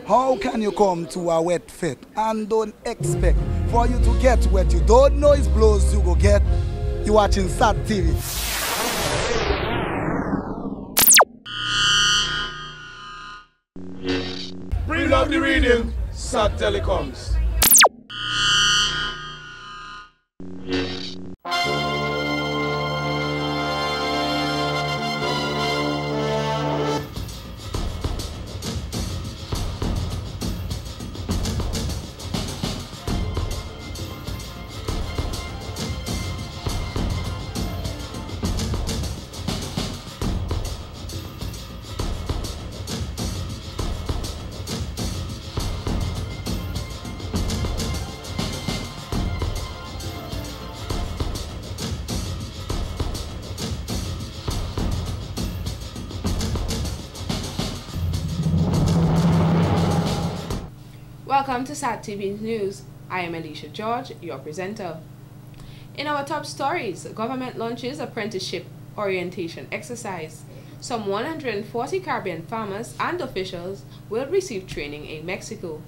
How can you come to a wet fit and don't expect for you to get wet? You don't know it's blows you go get. You watching SAT TV. Bring up the reading, SAT Telecoms. Welcome to SAT TV News. I am Alicia George, your presenter. In our top stories, government launches apprenticeship orientation exercise. Some 140 Caribbean farmers and officials will receive training in Mexico.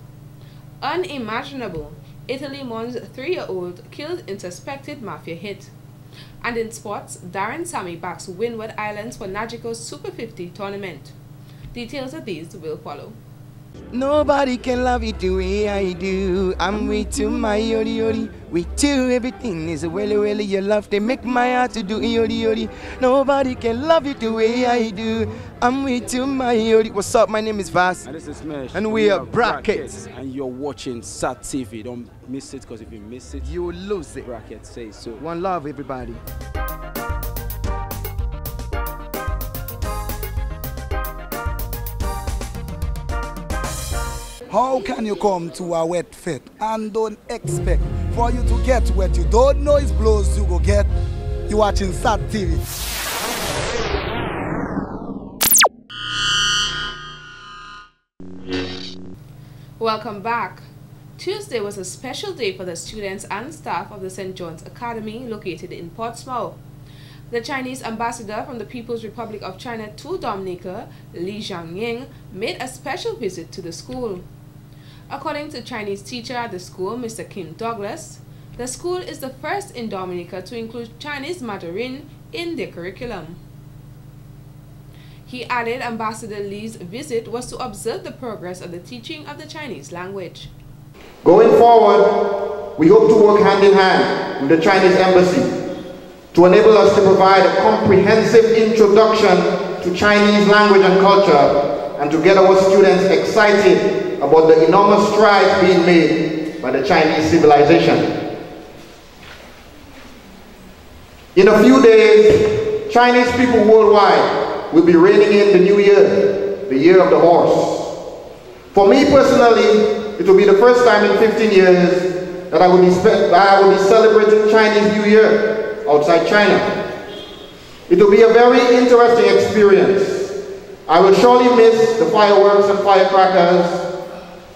Unimaginable, Italy mourns 3-year-old killed in suspected mafia hit. And in sports, Darren Sammy backs Windward Islands for Nagico's Super 50 tournament. Details of these will follow. Nobody can love you the way I do. I'm with you, my yori yori. With you, everything is well, your love. They make my heart to do yori yori. Nobody can love you the way I do. I'm with you, my yori. What's up? My name is Vas. And this is Smash. And we are Brackets. And you're watching SAT TV. Don't miss it, because if you miss it, you will lose it. Brackets say so. One love, everybody. How can you come to a wet fit and don't expect for you to get wet? You don't know it's blows you go get. You watching SAT TV. Welcome back. Tuesday was a special day for the students and staff of the St. John's Academy located in Portsmouth. The Chinese ambassador from the People's Republic of China to Dominica, Li Jiangying, made a special visit to the school. According to Chinese teacher at the school, Mr. Kim Douglas, the school is the first in Dominica to include Chinese Mandarin in their curriculum. He added Ambassador Li's visit was to observe the progress of the teaching of the Chinese language. Going forward, we hope to work hand in hand with the Chinese Embassy to enable us to provide a comprehensive introduction to Chinese language and culture, and to get our students excited about the enormous strides being made by the Chinese civilization. In a few days, Chinese people worldwide will be reigning in the new year, the year of the horse. For me personally, it will be the first time in 15 years that I will be celebrating Chinese New Year outside China. It will be a very interesting experience. I will surely miss the fireworks and firecrackers,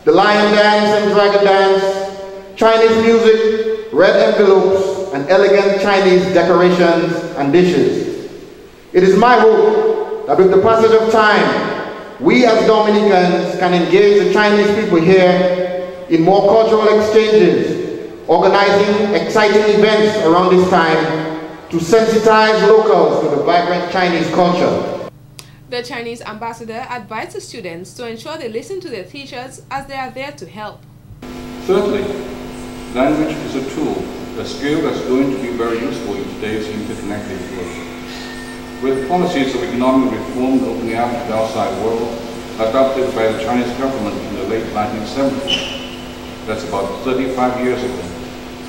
the lion dance and dragon dance, Chinese music, red envelopes, and elegant Chinese decorations and dishes. It is my hope that with the passage of time, we as Dominicans can engage the Chinese people here in more cultural exchanges, organizing exciting events around this time to sensitize locals to the vibrant Chinese culture. The Chinese ambassador advised the students to ensure they listen to their teachers as they are there to help. Thirdly, language is a tool, a skill that's going to be very useful in today's interconnected world. With policies of economic reform opening up to the outside world adopted by the Chinese government in the late 1970s, that's about 35 years ago,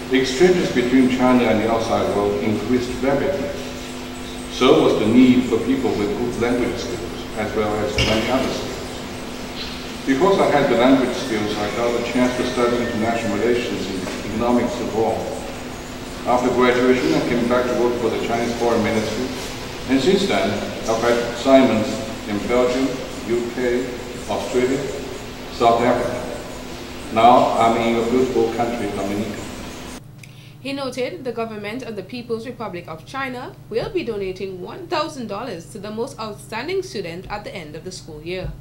the exchanges between China and the outside world increased rapidly. So was the need for people with good language skills, as well as many other skills. Because I had the language skills, I got a chance to study international relations and economics abroad. After graduation, I came back to work for the Chinese Foreign Ministry, and since then, I've had assignments in Belgium, UK, Australia, South Africa. Now I'm in a beautiful country, Dominica. He noted the government of the People's Republic of China will be donating $1,000 to the most outstanding student at the end of the school year.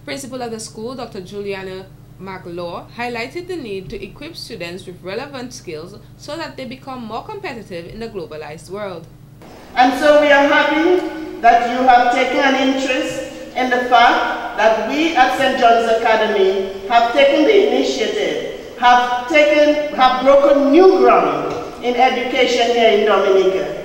Principal of the school, Dr. Juliana Maglaw, highlighted the need to equip students with relevant skills so that they become more competitive in the globalized world. And so we are happy that you have taken an interest in the fact that we at St. John's Academy have taken the initiative, have broken new ground in education here in Dominica.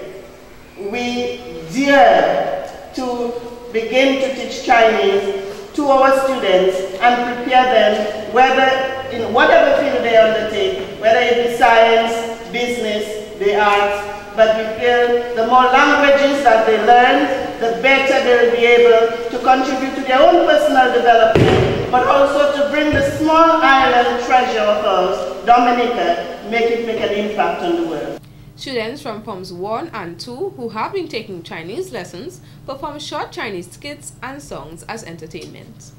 We dare to begin to teach Chinese to our students and prepare them, whether in whatever field they undertake, whether it be science, business, the arts, but we feel the more languages that they learn, the better they will be able to contribute to their own personal development, but also to bring the small island treasure of ours, Dominica, make an impact on the world. Students from Forms 1 and 2 who have been taking Chinese lessons perform short Chinese skits and songs as entertainment.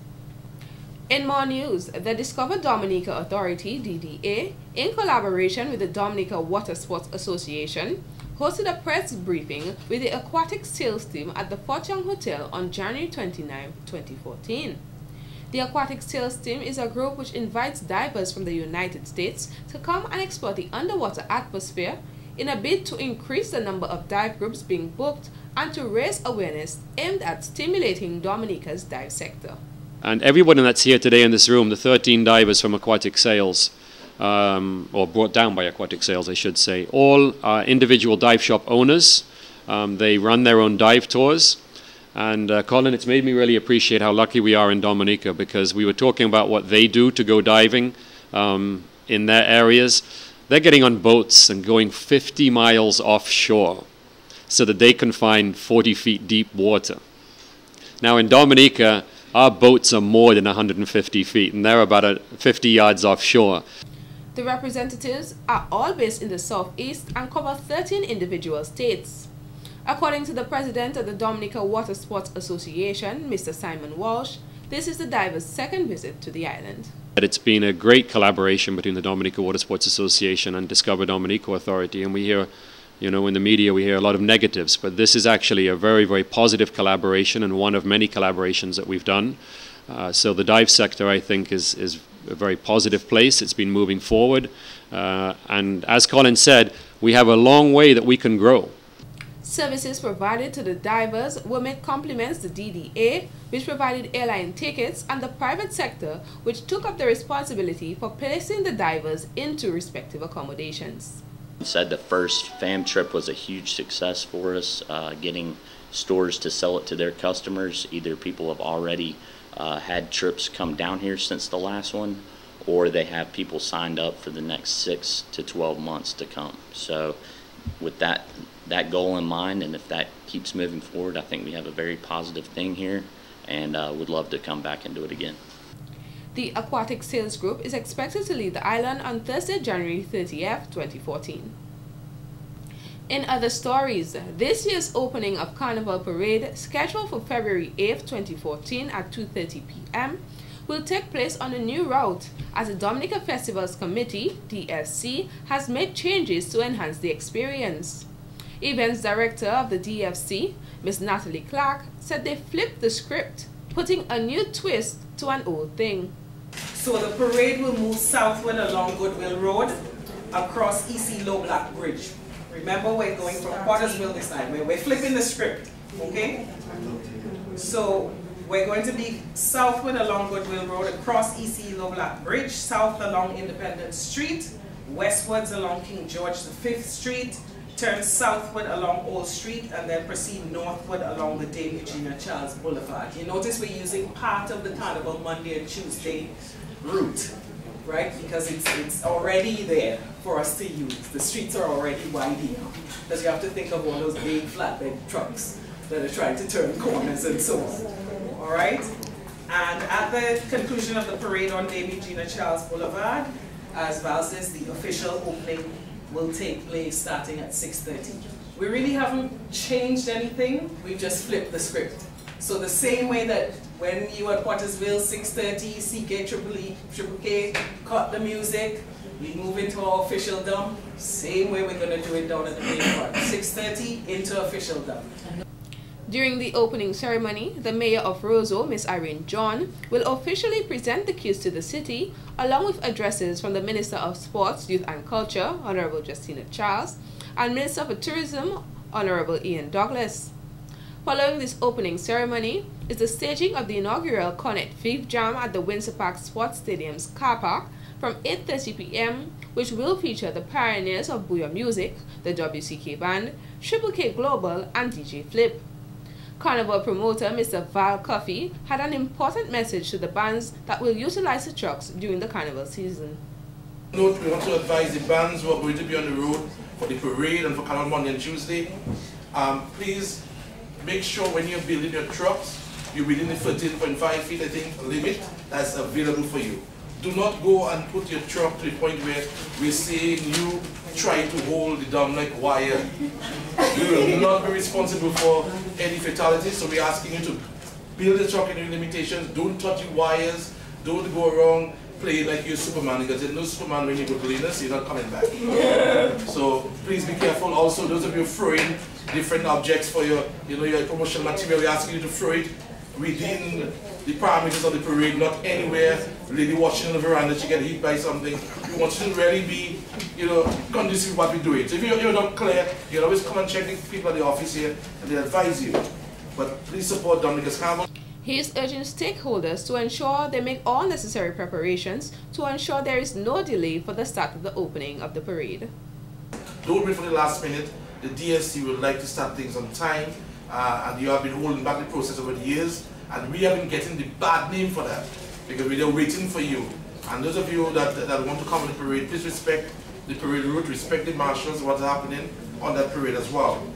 In more news, the Discover Dominica Authority, DDA, in collaboration with the Dominica Water Sports Association, hosted a press briefing with the aquatic sales team at the Fort Young Hotel on January 29, 2014. The aquatic sales team is a group which invites divers from the United States to come and explore the underwater atmosphere in a bid to increase the number of dive groups being booked and to raise awareness aimed at stimulating Dominica's dive sector. And everyone that's here today in this room, the 13 divers from Aquatic Sales, or brought down by Aquatic Sales, I should say, all are individual dive shop owners. They run their own dive tours. And Colin, it's made me really appreciate how lucky we are in Dominica, because we were talking about what they do to go diving in their areas. They're getting on boats and going 50 miles offshore so that they can find 40 feet deep water. Now in Dominica, our boats are more than 150 feet, and they're about 50 yards offshore. The representatives are all based in the southeast and cover 13 individual states. According to the president of the Dominica Water Sports Association, Mr. Simon Walsh, this is the divers' second visit to the island. It's been a great collaboration between the Dominica Water Sports Association and Discover Dominica Authority, and we hear, you know, in the media we hear a lot of negatives, but this is actually a very, very positive collaboration and one of many collaborations that we've done. So the dive sector, I think, is a very positive place. It's been moving forward, and as Colin said, we have a long way that we can grow. Services provided to the divers will make complements the DDA, which provided airline tickets, and the private sector, which took up the responsibility for placing the divers into respective accommodations. Said the first FAM trip was a huge success for us, getting stores to sell it to their customers. Either people have already had trips come down here since the last one, or they have people signed up for the next 6 to 12 months to come. So with that goal in mind, and if that keeps moving forward, I think we have a very positive thing here, and would love to come back and do it again. The Aquatic Sales Group is expected to leave the island on Thursday, January 30th, 2014. In other stories, this year's opening of Carnival Parade, scheduled for February 8th, 2014 at 2:30 p.m., will take place on a new route as the Dominica Festivals Committee, DFC, has made changes to enhance the experience. Events Director of the DFC, Ms. Natalie Clark, said they flipped the script, putting a new twist to an old thing. So the parade will move southward along Goodwill Road, across EC Low Black Bridge. Remember, we're going from Pottersville this time. We're flipping the script, okay? So we're going to be southward along Goodwill Road, across EC Low Black Bridge, south along Independence Street, westwards along King George V Street, turn southward along Old Street, and then proceed northward along the Dame Eugenia Charles Boulevard. You notice we're using part of the Carnival Monday and Tuesday route, right? Because it's already there for us to use. The streets are already wide enough. Because you have to think of all those big flatbed trucks that are trying to turn corners and so on. All right? And at the conclusion of the parade on Dame Eugenia Charles Boulevard, as Val says, the official opening will take place starting at 6:30. We really haven't changed anything, we've just flipped the script. So the same way that when you were at Pottersville, 6:30, CK, Triple K, cut the music, we move into our officialdom, same way we're going to do it down at the main part. 6:30 into officialdom. During the opening ceremony, the Mayor of Roseau, Ms. Irene John, will officially present the keys to the city, along with addresses from the Minister of Sports, Youth and Culture, Honorable Justina Charles, and Minister for Tourism, Honorable Ian Douglas. Following this opening ceremony is the staging of the inaugural Connect Vive Jam at the Windsor Park Sports Stadium's car park from 8:30 p.m., which will feature the pioneers of Booyah Music, the WCK Band, Triple K Global, and DJ Flip. Carnival promoter Mr. Val Coffey had an important message to the bands that will utilize the trucks during the carnival season. Note, we want to advise the bands who are going to be on the road for the parade and for Carnival Monday and Tuesday. Please make sure when you're building your trucks, you're within the 13.5 feet, I think, limit that's available for you. Do not go and put your truck to the point where we're saying you try to hold the down-like wire. We will not be responsible for any fatalities, so we're asking you to build the truck in your limitations. Don't touch the wires. Don't go around playing like you're Superman, because there's no Superman when you go to Linus, you're not coming back. So please be careful. Also, those of you throwing different objects for your promotional material, we're asking you to throw it within the parameters of the parade, not anywhere. Lady watching on the veranda, she get hit by something. We want you to really be, conducive to what we're doing. So if you're not clear, you can always come and check the people at the office here, and they'll advise you. But please support Dominica's Carnival. He is urging stakeholders to ensure they make all necessary preparations to ensure there is no delay for the start of the opening of the parade. Don't wait for the last minute. The DSC would like to start things on time, and you have been holding back the process over the years, and we have been getting the bad name for that, because we are waiting for you. And those of you that want to come on the parade, please respect the parade route, respect the marshals, what's happening on that parade as well.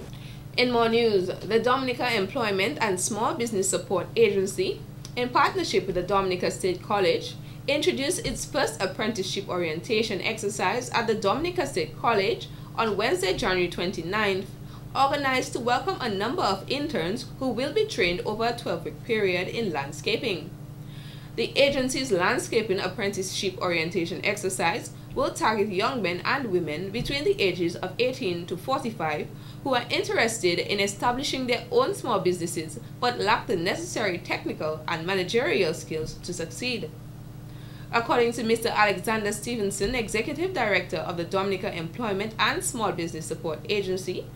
In more news, the Dominica Employment and Small Business Support Agency, in partnership with the Dominica State College, introduced its first apprenticeship orientation exercise at the Dominica State College on Wednesday, January 29th, organized to welcome a number of interns who will be trained over a 12-week period in landscaping. The agency's landscaping apprenticeship orientation exercise will target young men and women between the ages of 18 to 45 who are interested in establishing their own small businesses but lack the necessary technical and managerial skills to succeed. According to Mr. Alexander Stevenson, Executive Director of the Dominica Employment and Small Business Support Agency,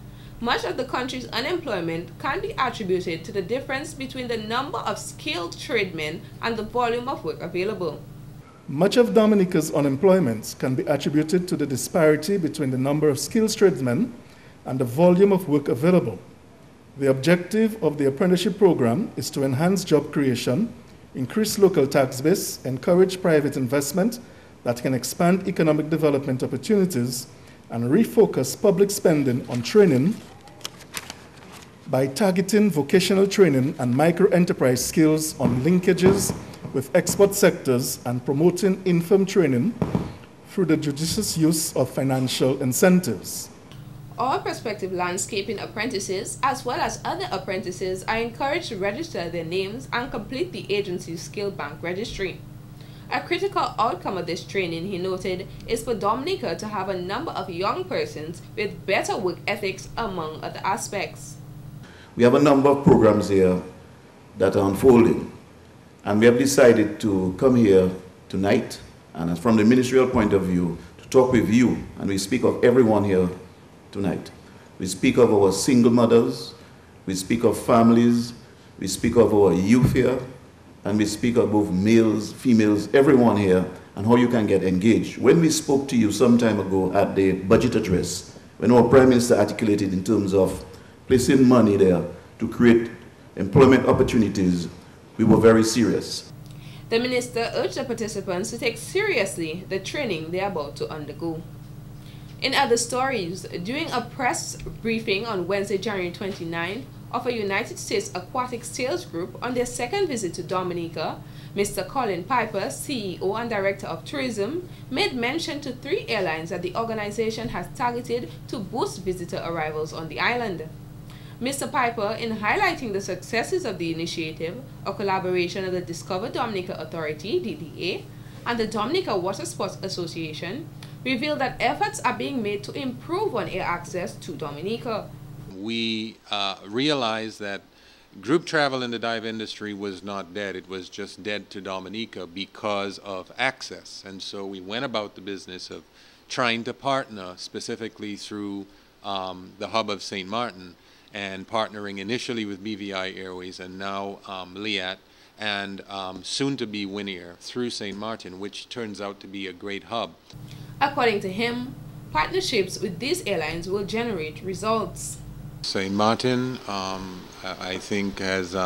much of the country's unemployment can be attributed to the difference between the number of skilled tradesmen and the volume of work available. Much of Dominica's unemployment can be attributed to the disparity between the number of skilled tradesmen and the volume of work available. The objective of the apprenticeship program is to enhance job creation, increase local tax base, encourage private investment that can expand economic development opportunities, and refocus public spending on training by targeting vocational training and micro-enterprise skills on linkages with export sectors and promoting in-firm training through the judicious use of financial incentives. All prospective landscaping apprentices, as well as other apprentices, are encouraged to register their names and complete the agency's skill bank registry. A critical outcome of this training, he noted, is for Dominica to have a number of young persons with better work ethics, among other aspects. We have a number of programs here that are unfolding, and we have decided to come here tonight, and from the ministerial point of view, to talk with you, and we speak of everyone here tonight. We speak of our single mothers, we speak of families, we speak of our youth here, and we speak of both males, females, everyone here, and how you can get engaged. When we spoke to you some time ago at the budget address, when our Prime Minister articulated in terms of placing money there to create employment opportunities, we were very serious. The minister urged the participants to take seriously the training they are about to undergo. In other stories, during a press briefing on Wednesday, January 29th, of a United States Aquatic Sales Group on their second visit to Dominica, Mr. Colin Piper, CEO and Director of Tourism, made mention to 3 airlines that the organization has targeted to boost visitor arrivals on the island. Mr. Piper, in highlighting the successes of the initiative, a collaboration of the Discover Dominica Authority, DDA, and the Dominica Water Sports Association, revealed that efforts are being made to improve on air access to Dominica. We realize that Group travel in the dive industry was not dead. It was just dead to Dominica because of access. And so we went about the business of trying to partner specifically through the hub of St. Martin, and partnering initially with BVI Airways and now Liat, and soon to be Winair through St. Martin, which turns out to be a great hub. According to him, partnerships with these airlines will generate results. St. Martin, I think, has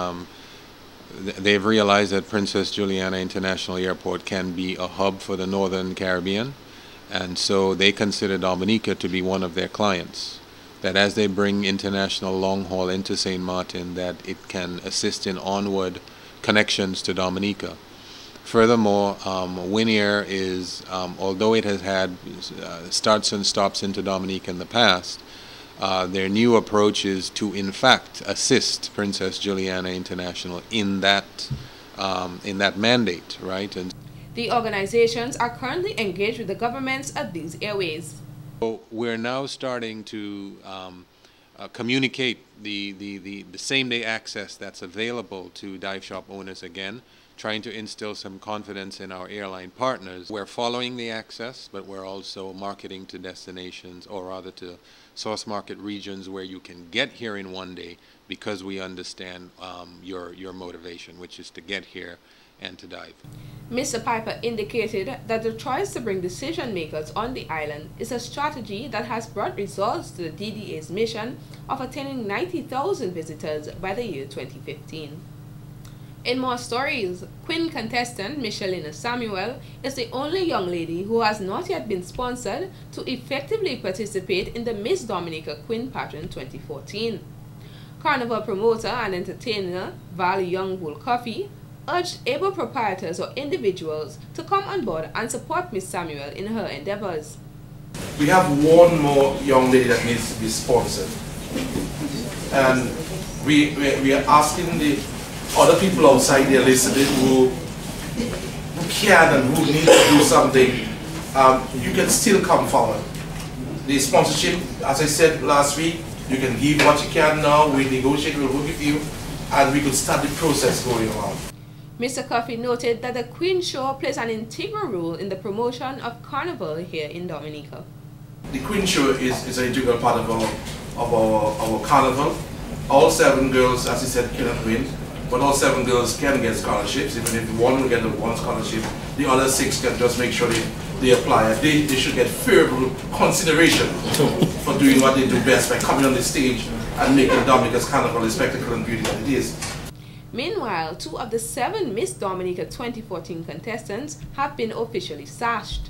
they've realized that Princess Juliana International Airport can be a hub for the Northern Caribbean, and so they consider Dominica to be one of their clients. That as they bring international long haul into St. Martin, that it can assist in onward connections to Dominica. Furthermore, Winair is, although it has had starts and stops into Dominica in the past, their new approach is to, in fact, assist Princess Juliana International in that mandate, right? And the organizations are currently engaged with the governments of these airways. So we're now starting to communicate the same-day access that's available to dive shop owners again, trying to instill some confidence in our airline partners. We're following the access, but we're also marketing to destinations, or rather to source market regions where you can get here in one day, because we understand your motivation, which is to get here and to dive. Mr. Piper indicated that the choice to bring decision makers on the island is a strategy that has brought results to the DDA's mission of attaining 90,000 visitors by the year 2015. In more stories, Queen contestant Michelina Samuel is the only young lady who has not yet been sponsored to effectively participate in the Miss Dominica Queen Pageant 2014. Carnival promoter and entertainer Val Youngbull Coffee urged able proprietors or individuals to come on board and support Miss Samuel in her endeavors. We have one more young lady that needs to be sponsored, and we are asking the other people outside there listening who can and who need to do something. You can still come forward. The sponsorship, as I said last week, you can give what you can now. We negotiate, we'll work with you, and we could start the process going on. Mr. Coffey noted that the Queen Show plays an integral role in the promotion of Carnival here in Dominica. The Queen Show is an integral part of our Carnival. All 7 girls, as I said, cannot win, but all 7 girls can get scholarships. Even if one will get one scholarship, the other 6 can just make sure they apply. They should get favorable consideration for doing what they do best by coming on the stage and making Dominica's Carnival the spectacle and beauty that it is. Meanwhile, 2 of the 7 Miss Dominica 2014 contestants have been officially sashed.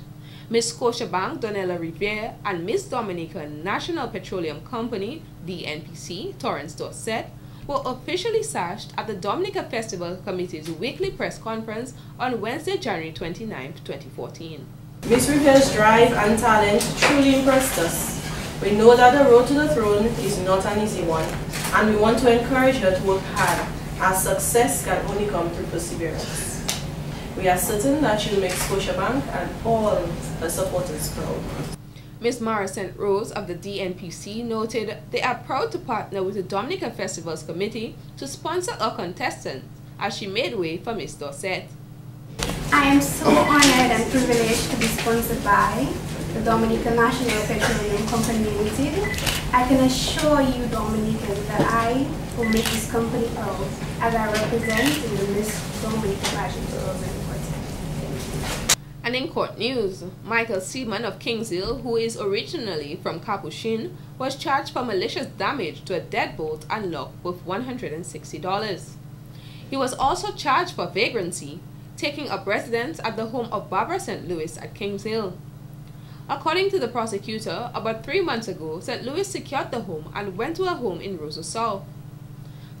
Miss Scotiabank Donella Riviere and Miss Dominica National Petroleum Company, DNPC, Torrance Dorset, were officially sashed at the Dominica Festival Committee's weekly press conference on Wednesday, January 29, 2014. Miss Riviere's drive and talent truly impressed us. We know that the road to the throne is not an easy one, and we want to encourage her to work hard, as success can only come through perseverance. We are certain that she will make Scotiabank and all her supporters proud. Ms. Mara St. Rose of the DNPC noted they are proud to partner with the Dominica Festivals Committee to sponsor a contestant as she made way for Miss Dorset. I am so honored and privileged to be sponsored by the Dominica National Petroleum Company Limited. I can assure you, Dominicans, that I will make this company proud as I represent in the Miss Dominica Pageant 2014. And in court news, Michael Seaman of Kingshill, who is originally from Capuchin, was charged for malicious damage to a deadbolt and lock worth $160. He was also charged for vagrancy, taking up residence at the home of Barbara St. Louis at Kingshill. According to the prosecutor, about 3 months ago, St. Louis secured the home and went to a home in Roseau South.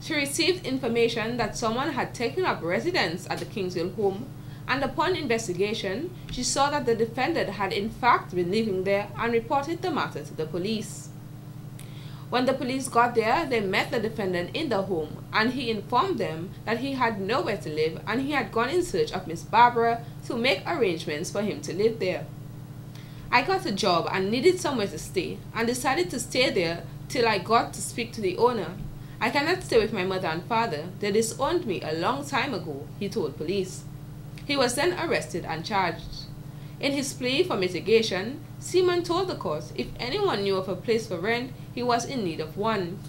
She received information that someone had taken up residence at the Kingshill home, and upon investigation, she saw that the defendant had in fact been living there and reported the matter to the police. When the police got there, they met the defendant in the home, and he informed them that he had nowhere to live and he had gone in search of Miss Barbara to make arrangements for him to live there. I got a job and needed somewhere to stay and decided to stay there till I got to speak to the owner. "I cannot stay with my mother and father. They disowned me a long time ago," he told police. He was then arrested and charged. In his plea for mitigation, Seaman told the court if anyone knew of a place for rent, he was in need of one.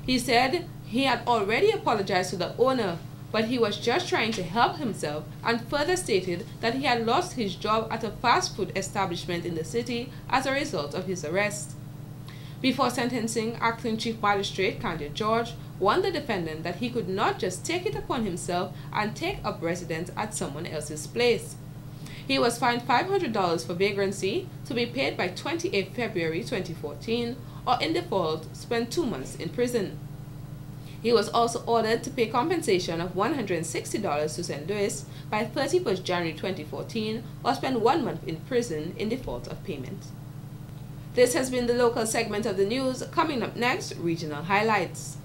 He said he had already apologized to the owner, but he was just trying to help himself, and further stated that he had lost his job at a fast food establishment in the city as a result of his arrest. Before sentencing, Acting Chief Magistrate Candia George warned the defendant that he could not just take it upon himself and take up residence at someone else's place. He was fined $500 for vagrancy, to be paid by 28 February 2014, or in default, spend 2 months in prison. He was also ordered to pay compensation of $160 to St. Louis by 31st January 2014, or spend 1 month in prison in default of payment. This has been the local segment of the news. Coming up next, regional highlights.